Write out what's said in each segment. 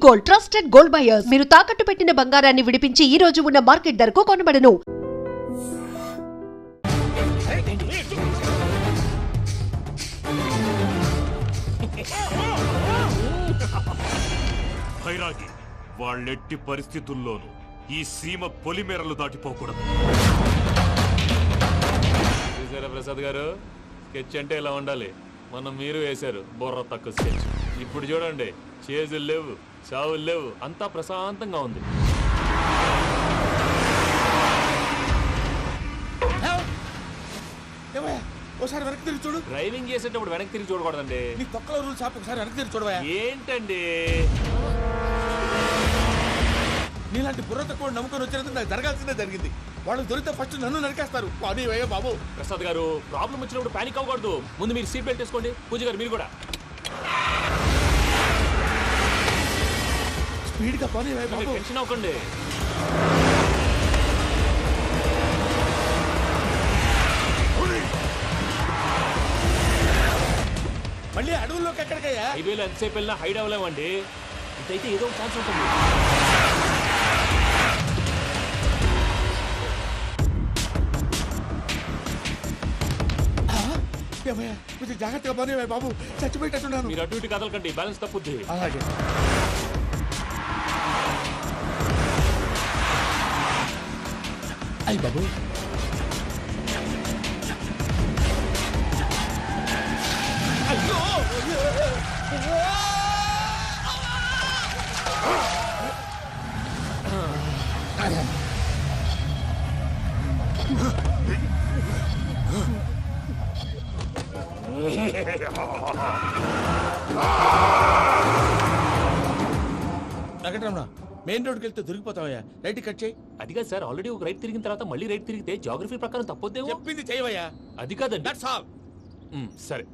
Gold, trusted gold buyers. మీరు తాకట్టు పెట్టిన బంగారాన్ని విడిపించి ఈ రోజు ఉన్న మార్కెట్ ధరకు కొనబడను. భైరాగి వాళ్ళెట్టి పరిస్థితుల్లోనూ ఈ సీమ పొలిమేరలు దాటిపోకూడదు. చూసారా ప్రసాద్ గారు, స్కెచ్ అంటే ఇలా ఉండాలి. మనం మీరు వేశారు బుర్ర తక్కువ స్కెచ్. ఇప్పుడు చూడండి, చేజులు లేవు, చావులు లేవు, అంతా ప్రశాంతంగా ఉంది. ఒకసారి వెనక్కి తిరిగి చూడు. డ్రైవింగ్ చేసేటప్పుడు వెనక్కి తిరిగి చూడకూడదండి. నీ తొక్కలో రూల్స్ ఆపు, ఒకసారి వెనక్కి తిరిగి చూడవా. ఏంటండి నీలాంటి బుర్ర తక్కువ నమ్ముకొని వచ్చినందుకు నాకు జరగాల్సిందే జరిగింది. వాళ్ళు దొరికితే ఫస్ట్ నన్ను నరికేస్తారు. అది అయ్యో బాబు. ప్రసాద్ గారు, ప్రాబ్లం వచ్చినప్పుడు పానిక్ అవ్వకూడదు. ముందు మీరు సీట్ బెల్ట్ వేసుకోండి. పూజ గారు మీరు కూడా స్పీడ్గా పని బాబు. టెన్షన్ అవ్వకండి. మళ్ళీ అడవుల్లోకి ఎక్కడికయ్యా? హైవేలో ఎంతసేపు వెళ్ళినా హైడ్ అవ్వలేమండి. ఇదైతే ఏదో ఒక ఛాన్స్ ఉంటుంది. కొంచెం జాగ్రత్తగా పని బాబు, చచ్చిపోయేటట్టున్నాను. మీరు అటు ఇటు కదలకండి, బ్యాలెన్స్ తప్పుద్ది. అలాగే. అయ్యి బాబు, అయ్యో వెంకటరమణ, మెయిన్ రోడ్కి వెళ్తే దొరికిపోతావయ్యా. రైట్ కట్ చేయి. అది కాదు సార్, ఆల్రెడీ ఒక రైట్ తిరిగిన తర్వాత మళ్ళీ రైట్ తిరిగితే జాగ్రఫీ ప్రకారం తప్పొద్దేమో. చెప్పింది చేయవయ్యా. అది కాదండి. That's all. సరే.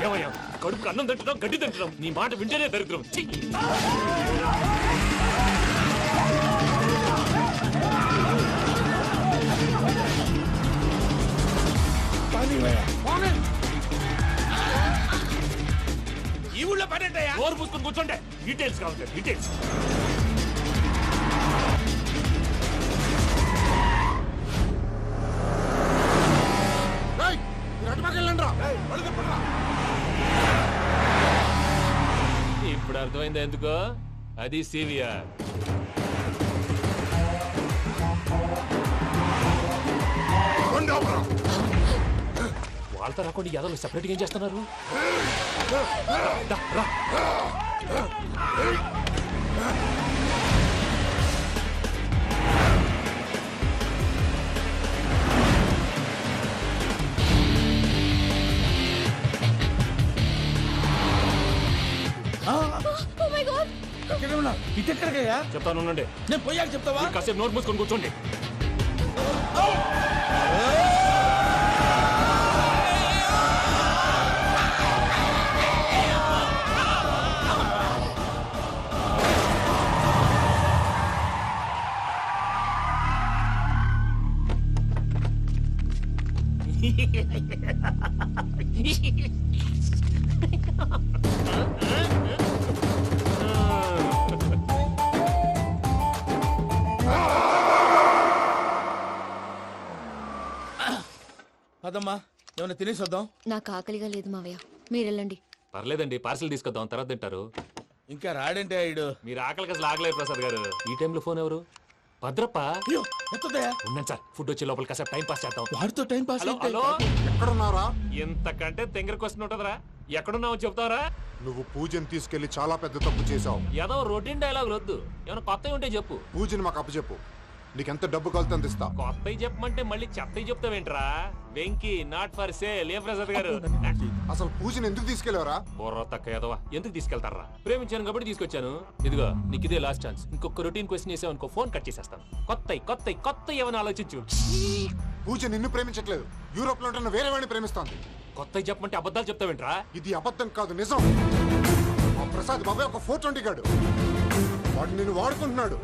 ఏమయ్యా, కడుపుకు అన్నం తింటున్నాం, గడ్డి తింటున్నాం. నీ మాట వింటేనే దరిద్రం. ఈ ఊళ్ళో పడేటయ్యా. నోరు పూసుకొని కూర్చోండి. డీటెయిల్స్ కావాలి, డీటెయిల్స్. ఇప్పుడు అర్థమైంది ఎందుకో. అది సివిఆర్. వాళ్ళతో రాకుండా యాదవ్ సెపరేట్గా ఏం చేస్తున్నారు? రా. ఇటు ఎక్కడికయ్యా? చెప్తాను ఉండండి. నేను పోయాక చెప్తావా? కాసేపు నోరు మూసుకొని కూర్చోండి. అదమ్మా, ఏమైనా తినేసి వద్దాం. నాకు ఆకలిగా లేదు మావయ్య, మీరు వెళ్ళండి. పర్లేదండి, పార్సిల్ తీసుకొద్దాం, తర్వాత తింటారు. ఇంకా రాడంటే ఆయుడు. మీరు ఆకలికి అసలు ఆగలేదు ప్రసాద్ గారు. ఈ టైంలో ఫోన్ ఎవరు? భద్రప్ప. అయ్యో ఎత్తదయ్యా. ఉన్నాను సార్, ఫుడ్ వచ్చే లోపల కాసేపు టైం పాస్ చేద్దాం. వాడితో టైం పాస్. హలో హలో, ఎక్కడున్నారా? ఎంతకంటే తెంగర క్వశ్చన్ ఉంటుందిరా. ఎక్కడున్నావు చెప్తావరా? నువ్వు పూజని తీసుకెళ్లి చాలా పెద్ద తప్పు చేశావు. ఏదో రొటీన్ డైలాగ్ వద్దు, ఏమైనా కొత్తవి ఉంటే చెప్పు. పూజని మాకు అప్పచెప్పు. నీకెంత డబ్బు కలితే అందిస్తా. కొత్తవి చెప్పమంటే మళ్ళీ చెత్తవి చెప్తావేంట్రా? Venky not for sale. ఏ ప్రసాద్ గారు, అసలు పూజని ఎందుకు తీసుకెళ్లేవరా? బుర్ర తక్క ఏదవా, ఎందుకు తీసుకెళ్తారా? ప్రేమించాను కాబట్టి తీసుకొచ్చాను. ఇదిగో నీకు ఇదే లాస్ట్ ఛాన్స్. ఇంకొక రొటీన్ క్వశ్చన్ చేసావు అనుకో, ఫోన్ కట్ చేసేస్తాను. కొత్త ఏమైనా ఆలోచించు. పూజ నిన్ను ప్రేమించట్లేదు, యూరోప్ లో ఉంటున్న వేరే వాడిని ప్రేమిస్తాంది. కొత్తవి చెప్పమంటే అబద్ధాలు చెప్తావేంట్రా? ఇది అబద్ధం కాదు, నిజం. మా ప్రసాద్ బాబాయ్ ఒక 420 గాడు. వాడు నిన్ను వాడుకుంటున్నాడు.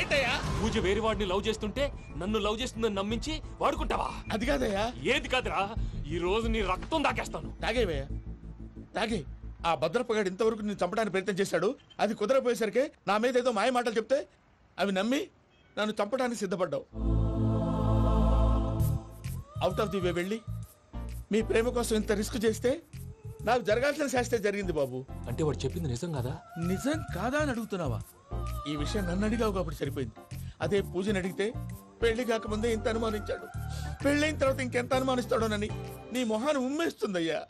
ఏంటయ్యా పూజ వేరే వాడిని లవ్ చేస్తుంటే నన్ను లవ్ చేస్తుందని నమ్మించి వాడుకుంటావా? అది కాదయ్యా ఏది కాదురా, ఈ రోజు నీ రక్తం దాకేస్తాను. తాగేవయ్యా తాగే. ఆ భద్రపగాడు ఇంతవరకు నేను చంపడానికి ప్రయత్నం చేశాడు. అది కుదరపోయేసరికి నా మీద ఏదో మాయ మాటలు చెప్తే అవి నమ్మి నన్ను చంపడానికి సిద్ధపడ్డావు. అవుట్ ఆఫ్ ది వే వెళ్ళి మీ ప్రేమ కోసం ఇంత రిస్క్ చేస్తే నాకు జరగాల్సిన శాస్త్రే జరిగింది బాబు. అంటే వాడు చెప్పింది నిజం కదా? నిజం కాదా అని అడుగుతున్నావా? ఈ విషయం నన్ను అడిగావు కాబట్టి సరిపోయింది. అదే పూజని అడిగితే పెళ్లి కాకముందే ఇంత అనుమానించాడు, పెళ్ళైన తర్వాత ఇంకెంత అనుమానిస్తాడోనని నీ మొహాన్ని ఉమ్మేస్తుందయ్యా.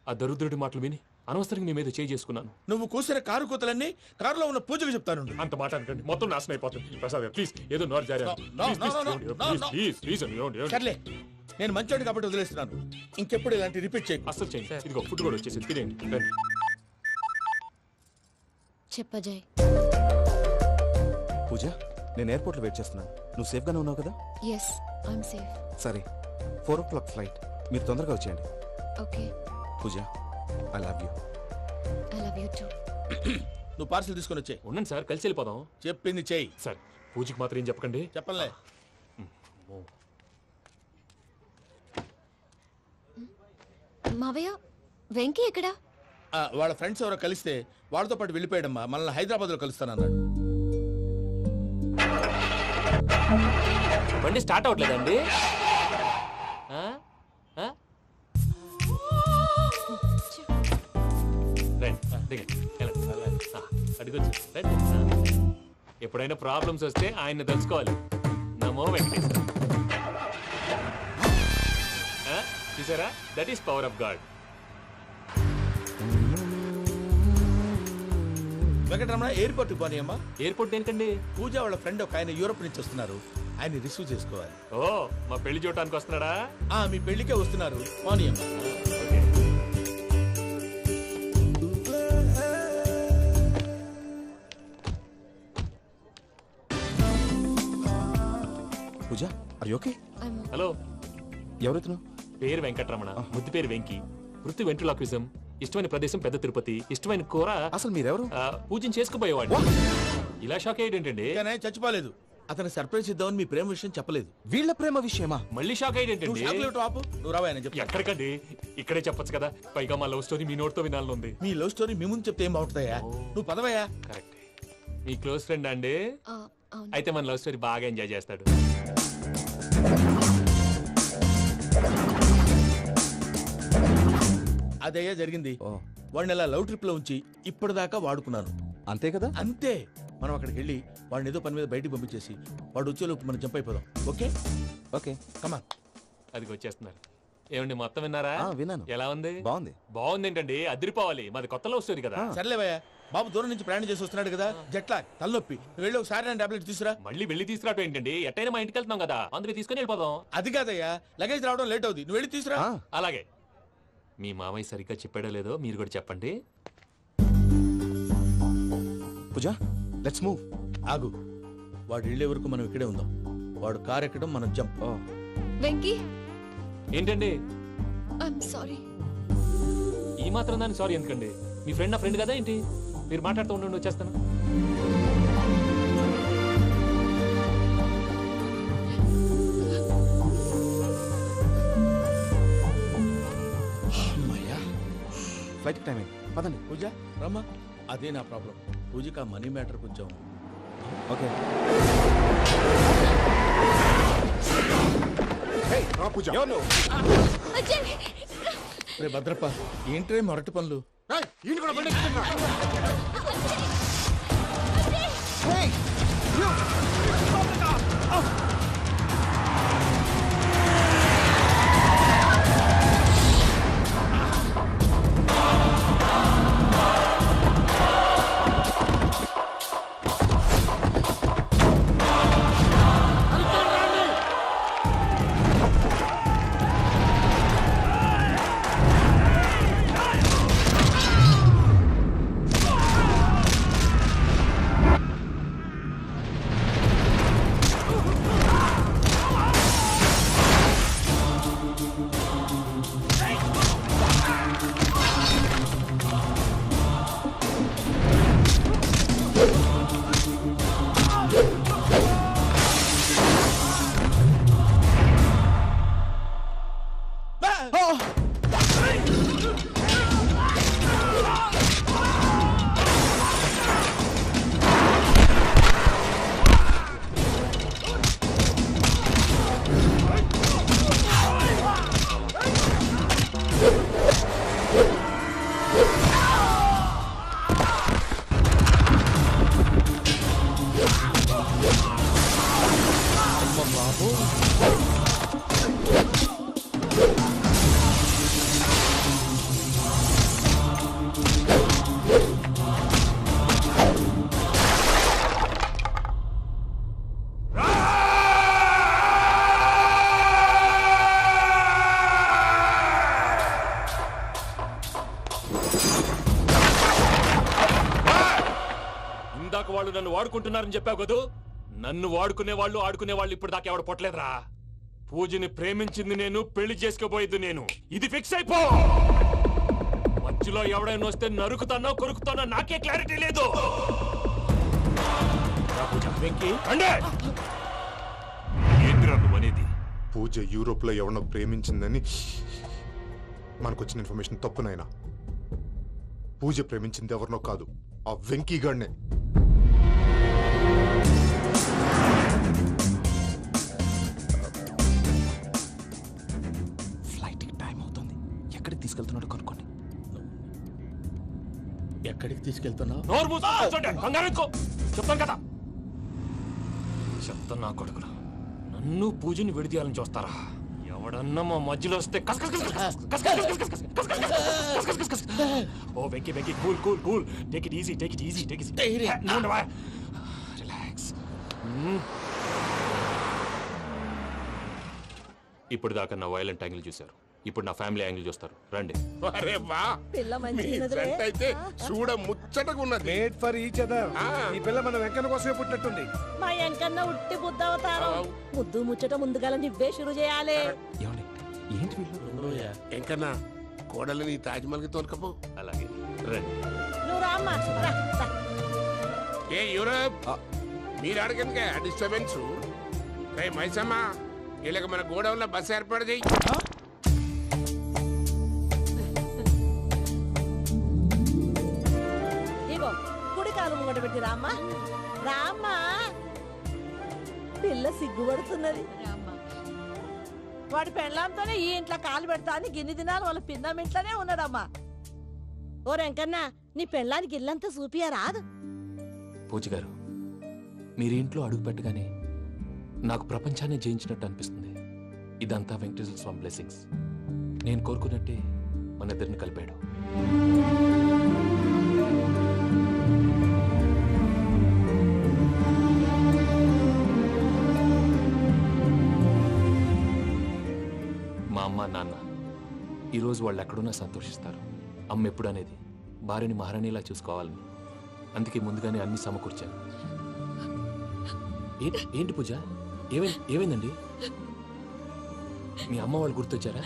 ఆ దరిద్రుడి మాటలు విని అనవసరంగా నీ మీద చేయి చేసుకున్నాను. నువ్వు కూసిన కారు కూతలన్నీ కారులో ఉన్న పూజకు చెప్తాను. అంత మాట అనకండి, మొత్తం నాశనం అయిపోతుంది. ప్రసాద్ ప్లీజ్ ఏదో నోరు జారీ. సర్లే, నేను మంచోడు కాబట్టి వదిలేస్తున్నాను. ఇంకెప్పుడు ఇలాంటి రిపీట్ చేయకు. అస్సలు చేయండి. ఇదిగో ఫుడ్ కూడా వచ్చేసి తినేయండి. రండి. చెప్పజాయ్. పూజ, నేను ఎయిర్పోర్ట్లో వెయిట్ చేస్తున్నాను. నువ్వు సేఫ్గానే ఉన్నావు కదా? Yes, I'm safe. సరే, 4 o'clock ఫ్లైట్. మీరు తొందరగా వచ్చేయండి. Okay, Pooja, I love you. I love you too. నువ్వు పార్సిల్ తీసుకొని వచ్చే. ఉండండి సార్, కలిసి వెళ్ళిపోదాం. చెప్పింది చెయ్యి. సార్ పూజకి మాత్రం ఏం చెప్పకండి. చెప్పలే. మావయ్య, వెంకీ ఎక్కడా? వాళ్ళ ఫ్రెండ్స్ ఎవరో కలిస్తే వాళ్ళతో పాటు వెళ్ళిపోయాడమ్మా. మనల్ని హైదరాబాద్లో కలుస్తానన్నాడు. బండి స్టార్ట్ అవ్వట్లేదండి. ఎప్పుడైనా ప్రాబ్లమ్స్ వస్తే ఆయన్ని తెలుసుకోవాలి. నమో వెంకటేశ్వర. చూసారా, that is power of God. Venkataramana, ఎయిర్పోర్ట్కి పోనీ అమ్మా. ఎయిర్పోర్ట్ ఏంటండి? పూజ వాళ్ళ ఫ్రెండ్ ఒక ఆయన యూరోప్ నుంచి వస్తున్నారు. ఆయన రిసీవ్ చేసుకోవాలి. ఓ, మా పెళ్లి చూడటానికి వస్తున్నాడా? మీ పెళ్లికే వస్తున్నారు. పోనీ అమ్మా. పూజ, ఆర్ యు ఓకే? హలో, ఎవరెత్తును? పేరు వెంకటరమణ, ముద్దు పేరు వెంకి, వృత్తి వెంట్రులాక్విజం, ఇష్టమైన ప్రదేశం పెద్ద తిరుపతి, ఇష్టమైన కూర. అసలు మీరెవరు? పూజను చేసుకుపోయేవాడు. ఇలా షాక్ అయ్యేటండి. కానీ చచ్చిపోలేదు. అతను సర్ప్రైజ్ ఇద్దామని మీ ప్రేమ విషయం చెప్పలేదు. వీళ్ళ ప్రేమ విషయమా? మళ్ళీ షాక్ అయ్యేటండి. నువ్వు రావా చెప్పి. ఎక్కడికండి, ఇక్కడే చెప్పొచ్చు కదా. పైగా మా లవ్ స్టోరీ మీ నోటితో వినాలని ఉంది. మీ లవ్ స్టోరీ మీ ముందు చెప్తే ఏం బాగుంటుందయ్యా? నువ్వు పదవయ్యా. కరెక్ట్. మీ క్లోజ్ ఫ్రెండ్ అండి? అయితే మన లవ్ స్టోరీ బాగా ఎంజాయ్ చేస్తాడు. అదయ్యా జరిగింది. వాడిని ఇలా లవ్ ట్రిప్ లో ఉంచి ఇప్పటిదాకా వాడుకున్నాను. అంతే కదా? అంతే. మనం అక్కడికి వెళ్ళి వాడిని ఏదో పని మీద బయటికి పంపించేసి వాడు వచ్చేలోపు మనం జంప్ అయిపోదాం. ఓకే ఓకే, కమాన్. అది వచ్చేస్తున్నారు. ఏమండి, మొత్తం విన్నారా? విన్నాను. ఎలా ఉంది? బాగుంది. బాగుంది ఏంటండి, అదిరిపోవాలి. మాది కొత్త లవ్ స్టోరీ కదా. సర్లేవయ్యా, బాబు దూరం నుంచి ప్రయాణం చేసి వస్తున్నాడు కదా, జట్లా తలనొప్పి. నువ్వు వెళ్ళి ఒకసారి నా టాబ్లెట్ తీసుకురా. మళ్ళీ వెళ్ళి తీసుకురావటం ఏంటండి? ఎట్టైనా మా ఇంటికి వెళ్తున్నాం కదా, అందుకే తీసుకుని వెళ్ళిపోదాం. అది కాదయ్యా, లగేజ్ రావడం లేట్ అవుతుంది. నువ్వు వెళ్ళి తీసుకురా. అలాగే. మీ మామయ్య సరిగ్గా చెప్పాడో లేదో మీరు కూడా చెప్పండి. పూజ, లెట్స్ మూవ్. ఆగు, వాడు వెళ్ళే వరకు మనం ఇక్కడే ఉందాం. వాడు కార్ ఎక్కడం, మనం జంప్. వెంకీ, ఏంటండి ఐఎమ్ సారీ. ఈ మాత్రం దాన్ని సారీ ఎందుకండి? మీ ఫ్రెండ్ నా ఫ్రెండ్ కదా ఏంటి? మీరు మాట్లాడుతూ ఉండండి, వచ్చేస్తాను. ఫ్లైట్ టైం అయింది, పదండి. పూజ రమ్మా. అదే నా ప్రాబ్లం. పూజకి ఆ మనీ మ్యాటర్ కొంచెం. ఓకే. పూజ, రే భద్రప్ప, ఏంట్రే మొరటి పనులు? ఈయన కూడా బండి ఎక్కుతున్నాడు. బాబు ఇందాక వాళ్ళు నన్ను వాడుకుంటున్నారని చెప్పావు కదూ. నన్ను వాడుకునే వాళ్ళు ఆడుకునే వాళ్ళు ఇప్పుడు దాకా ఎవడు పొట్టలేదురా. పూజని ప్రేమించింది నేను, పెళ్లి చేసుకోబోయేది నేను. ఇది ఫిక్స్ అయిపో. మధ్యలో ఎవడైనా వస్తే నరుకుతానో కొరుకుతానో నాకే క్లారిటీ లేదు. వెంకీ ఏంద్రా నువ్వనేది? పూజ యూరోప్ లో ఎవరినో ప్రేమించిందని మనకొచ్చిన ఇన్ఫర్మేషన్ తప్పునైనా. పూజ ప్రేమించింది ఎవరినో కాదు, ఆ వెంకీ గాడినే. ఫ్లైట్ టైం అవుతుంది. ఎక్కడికి తీసుకెళ్తున్నాడో కనుక్కోండి. ఎక్కడికి తీసుకెళ్తున్నావు? నోరు మూసుకొని కూర్చోండి. కంగారు ఎక్కు. చెప్తాను కదా. చెప్తాను నా కొడుకురా. నన్ను పూజని విడిదీయాలని చూస్తారా? ఎవడన్నా మా మధ్యలో వస్తే ఓ Venky Venky cool cool cool. Take it easy take it easy take it relax. ఇప్పుడు దాకా నా వైలెంట్ యాంగిల్ చూశారు. ఇప్పుడు నా ఫ్యామిలీ యాంగిల్ చూస్తారు. రండి. అరే వా మీ ఫ్రెండ్ అయితే చూడ ముచ్చటగా ఉన్నది. Made for each other. ఈ పిల్ల మన వెంకన్న కోసమే పుట్టినట్టుంది. మా ఎంకన్నా ఉట్టి బుద్ధవతారం. ముద్దు ముచ్చట ముందుగాల నువ్వే షురు చేయాలి. ఏమండి ఏంటి వీళ్ళు? ఎంకన్నా కోడలిని తాజ్మహల్ కి తోలుకపో. అలాగే రండి. నువ్వు రామ్మా రా, రా. ఏ యూరోప్ మీరు అడగనుక డిస్టర్బెన్స్. రే మైసమ్మ వీళ్ళకి మన గోడౌన్లో బస్సు ఏర్పాటు చేయి. ఇగో కుడి కాలు ముంగట పెట్టి రామ్మా. రామ్మా పిల్ల సిగ్గుపడుతున్నది. వాడి పెళ్ళాంతోనే ఈ ఇంట్లో కాలు పెడతా అని గిన్ని దినాలు వాళ్ళ పిన్నం ఇంట్లోనే ఉన్నాడమ్మా. ఓ వెంకన్నా నీ పెళ్ళానికి ఇల్లంతా చూపియా రాదు. పూజ గారు, మీరు ఇంట్లో అడుగు పెట్టగానే నాకు ప్రపంచాన్ని జయించినట్టు అనిపిస్తుంది. ఇదంతా వెంకటేశ్వర స్వామి బ్లెస్సింగ్స్. నేను కోరుకున్నట్టే మన ఇద్దరిని కలిపాడు. మా అమ్మ నాన్న ఈరోజు వాళ్ళు ఎక్కడున్నా సంతోషిస్తారు. అమ్మ ఎప్పుడు అనేది భార్యని మహారాణిలా చూసుకోవాలని. అందుకే ముందుగానే అన్ని సమకూర్చాను. ఏంటి పూజ, ఏమైందండి? మీ అమ్మ వాళ్ళు గుర్తొచ్చారా?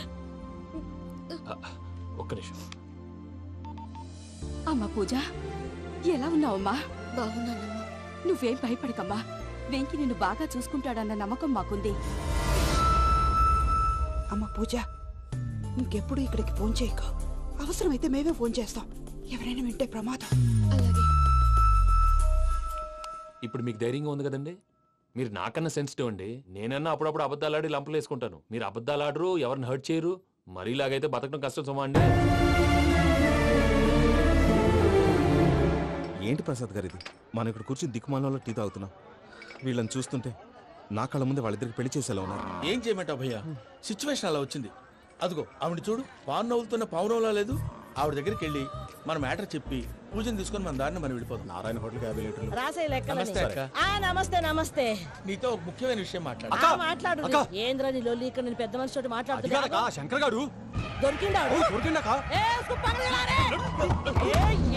ఒక్క నిమిషం. అమ్మ పూజ, ఎలా ఉన్నావమ్మా? బాగున్నానమ్మా. నువ్వేం భయపడకమ్మా. వెంకి నిన్ను బాగా చూసుకుంటాడన్న నమ్మకం మాకుంది. అమ్మ పూజ, ఇంకెప్పుడు ఇక్కడికి ఫోన్ చేయక. అవసరమైతే మేమే ఫోన్ చేస్తాం. ఎవరైనా వింటే ప్రమాదం. అలాగే. ఇప్పుడు మీకు ధైర్యంగా ఉంది కదండి. మీరు నాకన్నా సెన్సిటివ్ అండి. నేనన్నా అప్పుడప్పుడు అబద్ధాలు ఆడి లంపలు వేసుకుంటాను. మీరు అబద్ధాలు ఆడరు, ఎవరిని హర్ట్ చేయరు. మరీ ఇలాగైతే బతకడం కష్టం సుమా అండి. ఏంటి ప్రసాద్ గారు ఇది? మనం ఇక్కడ కూర్చుని దిక్కుమాలలో టీ తాగుతున్నాం. వీళ్ళని చూస్తుంటే నా కళ్ళ ముందే వాళ్ళిద్దరికి పెళ్లి చేసేలా ఉన్నారు. ఏం చేయమంటావు భయ్యా? సిచ్యువేషన్ అలా వచ్చింది. అదిగో ఆవిడ చూడు, పాను నవ్వులుతున్న పావురంలా లేదు. ఆవిడ దగ్గరికి వెళ్ళి మన మ్యాటర్ చెప్పి పూజను తీసుకొని మన దారిని మనం వెళ్ళిపోతాం. నారాయణ హోటల్ 50 లీటర్లు. రాసే లెక్కలని. నమస్తే అక్క. నమస్తే నమస్తే. నీతో ఒక ముఖ్యమైన విషయం మాట్లాడు. మాట్లాడు. ఏంద్రా నీ లొల్లి? ఇక్కడ నేను పెద్ద మనిషితో మాట్లాడుతున్నా. శంకర్ గారు దొరికిండాడు.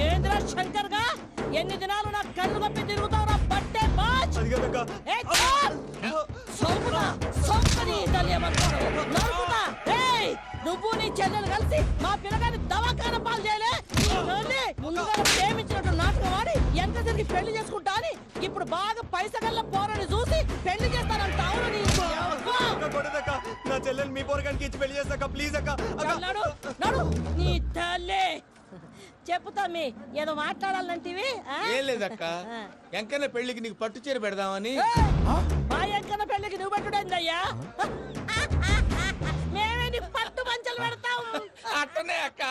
ఏంద్రా శంకర్ గా? ఎన్ని దినాలు నా కళ్ళు కప్పి తిరుగుతావు? పట్టే బాచ్. నువ్వు నీ చెల్లెలు కలిసి మా పిల్లగాని దవాఖాన పాలు చేయలే. ముందుగా ప్రేమించినట్టు నాటకం ఆడి ఎంత తిరిగి పెళ్లి చేసుకుంటా అని ఇప్పుడు బాగా పైసగల్ల పోరని చూసి పెళ్లి చేస్తానంట. నా చెల్లెలు మీ పోరగానికి ఇచ్చి పెళ్లి చేస్తాక ప్లీజ్ అక్క. నడు నీ తల్లి. చెప్పుతా మీ ఏదో మాట్లాడాలంటివి. ఏం లేదక్క, ఎంకన్న పెళ్లికి నీకు పట్టు చీర పెడదామని. మా ఎంకన్న పెళ్లికి నువ్వు పెట్టుడేందయ్యా? మేమే నీ పట్టు మంచలు పెడతాం. అట్టనే అక్క.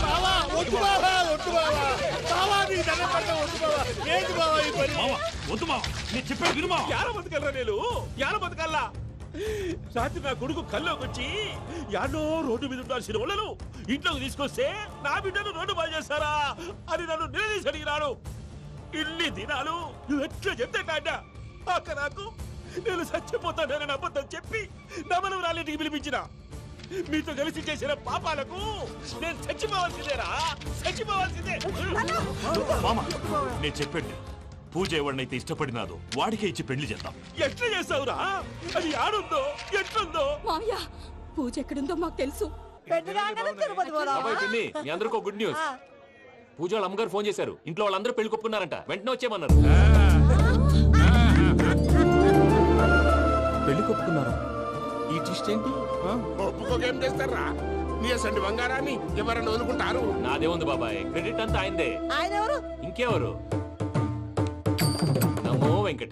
బావా వద్దు బావా వద్దు బావా బావా నీ దండం పెడతా వద్దు బావా ఏంటి బావా ఈ పని వద్దు మావ నేను చెప్పేది విను మావ యాడ బతకల్లా నేను యాడ బతకల్లా రాత్రి నా కొడుకు కల్లోకి వచ్చి యాడో రోడ్డు మీద ఉండాల్సిన వాళ్ళను ఇంట్లోకి తీసుకొస్తే నా బిడ్డను రోడ్డు బాగా చేస్తారా అని నన్ను నిలదీసి అడిగినాడు. ఇన్ని దినాలు నువ్వు ఎట్లా చెప్తే కాట అక్క నాకు నేను చచ్చిపోతానని అబద్ధం చెప్పి నమ్మను రాలింటికి పిలిపించిన. మీతో కలిసి చేసిన పాపాలకు నేను చచ్చిపోవాల్సిందేరా చచ్చిపోవాల్సిందే. మామ నేను చెప్పండి పూజ ఎవరినైతే ఇష్టపడినాదో వాడికే ఇచ్చి పెళ్లి చేద్దాం. ఎట్లా చేస్తావురా? అది ఆడుందో ఎట్లుందో మావయ్య పూజ ఎక్కడుందో మాకు తెలుసు. పెళ్లి కాగానే తిరుపతి పోదామా? బాబాయ్ పిన్ని మీ అందరికీ ఒక గుడ్ న్యూస్. పూజ వాళ్ళ అమ్మగారు ఫోన్ చేశారు. ఇంట్లో వాళ్ళందరూ పెళ్లి కొప్పుకున్నారంట. వెంటనే వచ్చేయమన్నారు. పెళ్లి కొప్పుకున్నారా? ఈ ట్విస్ట్ ఏంటి? ఒప్పుకోకేం చేస్తారా? నీ అసంటి బంగారాన్ని ఎవరన్నా వదులుకుంటారు? నాదే ఉంది బాబాయ్, క్రెడిట్ అంతా ఆయనదే. ఆయన ఎవరు? ఇంకెవరు